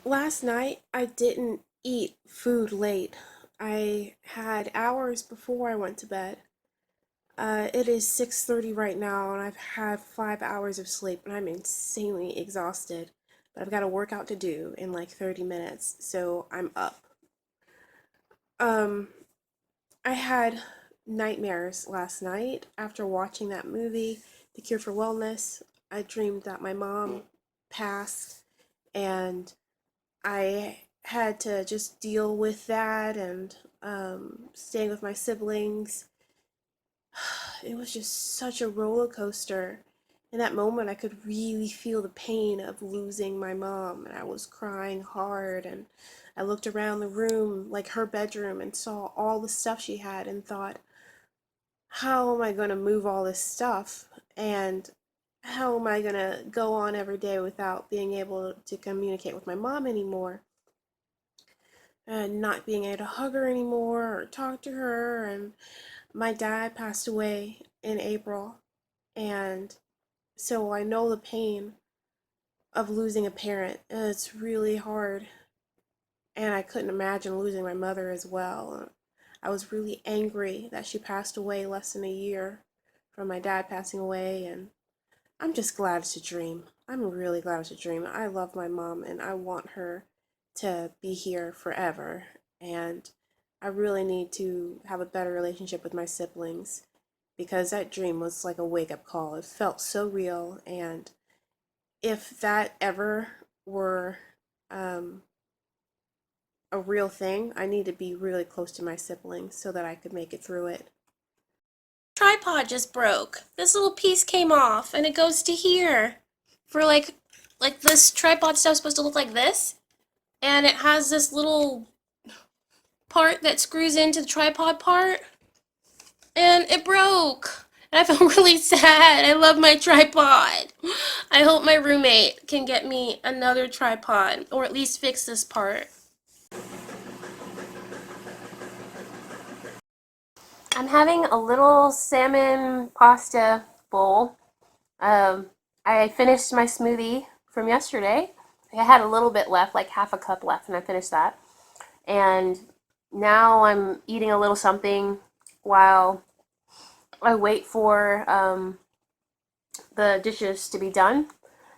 Last night I didn't eat food late. I had hours before I went to bed. It is 6:30 right now and I've had 5 hours of sleep and I'm insanely exhausted. But I've got a workout to do in like 30 minutes, so I'm up. Um, I had nightmares last night after watching that movie, The Cure for Wellness. I dreamed that my mom passed and I had to just deal with that and staying with my siblings. It was just such a roller coaster. In that moment, I could really feel the pain of losing my mom, and I was crying hard. And I looked around the room, like her bedroom, and saw all the stuff she had and thought, how am I going to move all this stuff? And how am I going to go on every day without being able to communicate with my mom anymore? And not being able to hug her anymore or talk to her. And my dad passed away in April, and so I know the pain of losing a parent. It's really hard, and I couldn't imagine losing my mother as well. I was really angry that she passed away less than a year from my dad passing away, and I'm just glad it's a dream. I'm really glad it's a dream. I love my mom and I want her to be here forever. And I really need to have a better relationship with my siblings because that dream was like a wake up call. It felt so real. And if that ever were um, a real thing, I need to be really close to my siblings so that I could make it through it. Tripod just broke. This little piece came off and it goes to here. For like this tripod stuff's supposed to look like this, and it has this little part that screws into the tripod part, and it broke. And I felt really sad. I love my tripod. I hope my roommate can get me another tripod or at least fix this part. I'm having a little salmon pasta bowl. Um, I finished my smoothie from yesterday. I had a little bit left, like half a cup left, and I finished that. And now I'm eating a little something while I wait for the dishes to be done.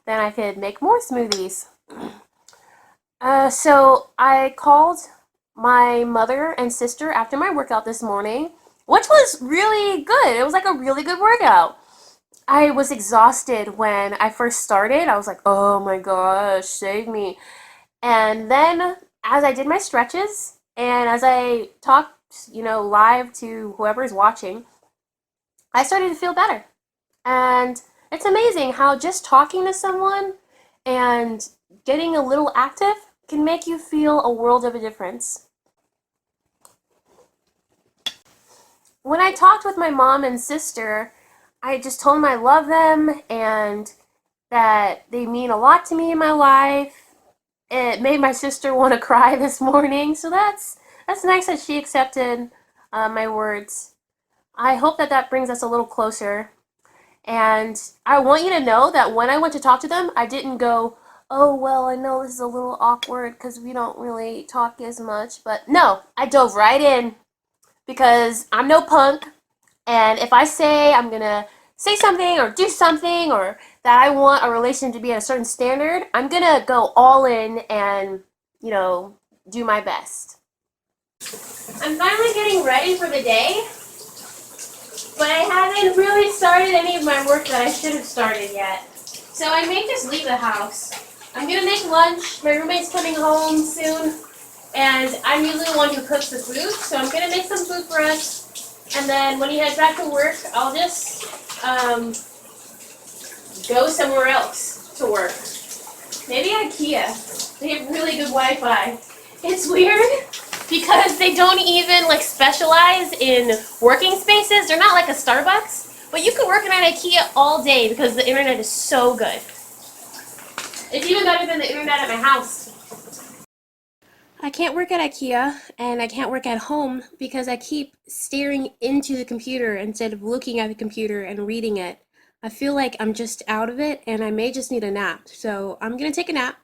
Then I could make more smoothies. So I called my mother and sister after my workout this morning, which was really good. It was like a really good workout. I was exhausted when I first started. I was like, oh my gosh, save me. And then as I did my stretches and as I talked, live to whoever's watching, I started to feel better. And it's amazing how just talking to someone and getting a little active can make you feel a world of a difference. When I talked with my mom and sister, I just told them I love them and that they mean a lot to me in my life. It made my sister want to cry this morning, so that's nice that she accepted my words. I hope that that brings us a little closer. And I want you to know that when I went to talk to them, I didn't go, oh, well, I know this is a little awkward because we don't really talk as much. But no, I dove right in because I'm no punk. And if I say I'm going to say something or do something or that I want a relation to be at a certain standard, I'm going to go all in and, you know, do my best. I'm finally getting ready for the day, but I haven't really started any of my work that I should have started yet. So I may just leave the house. I'm going to make lunch. My roommate's coming home soon, and I'm usually the one who cooks the food, so I'm going to make some food for us. And then when he heads back to work, I'll just go somewhere else to work. Maybe IKEA. They have really good Wi-Fi. It's weird because they don't even like specialize in working spaces. They're not like a Starbucks, but you can work at IKEA all day because the internet is so good. It's even better than the internet at my house. I can't work at IKEA and I can't work at home because I keep staring into the computer instead of looking at the computer and reading it. I feel like I'm just out of it and I may just need a nap. So I'm gonna take a nap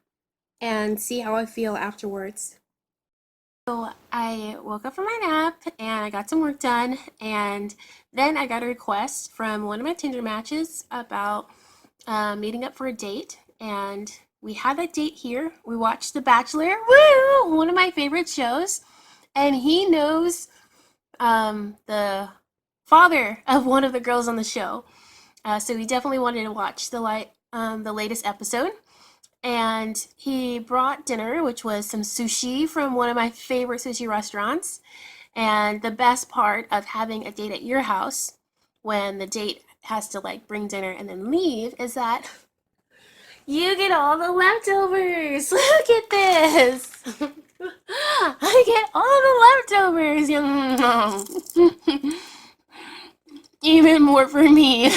and see how I feel afterwards. So I woke up from my nap and I got some work done, and then I got a request from one of my Tinder matches about meeting up for a date, and we had that date here. We watched The Bachelor, woo, one of my favorite shows, and he knows the father of one of the girls on the show, so he definitely wanted to watch the latest episode. And he brought dinner, which was some sushi from one of my favorite sushi restaurants. And the best part of having a date at your house when the date has to like bring dinner and then leave is that you get all the leftovers. Look at this. I get all the leftovers. Even more for me.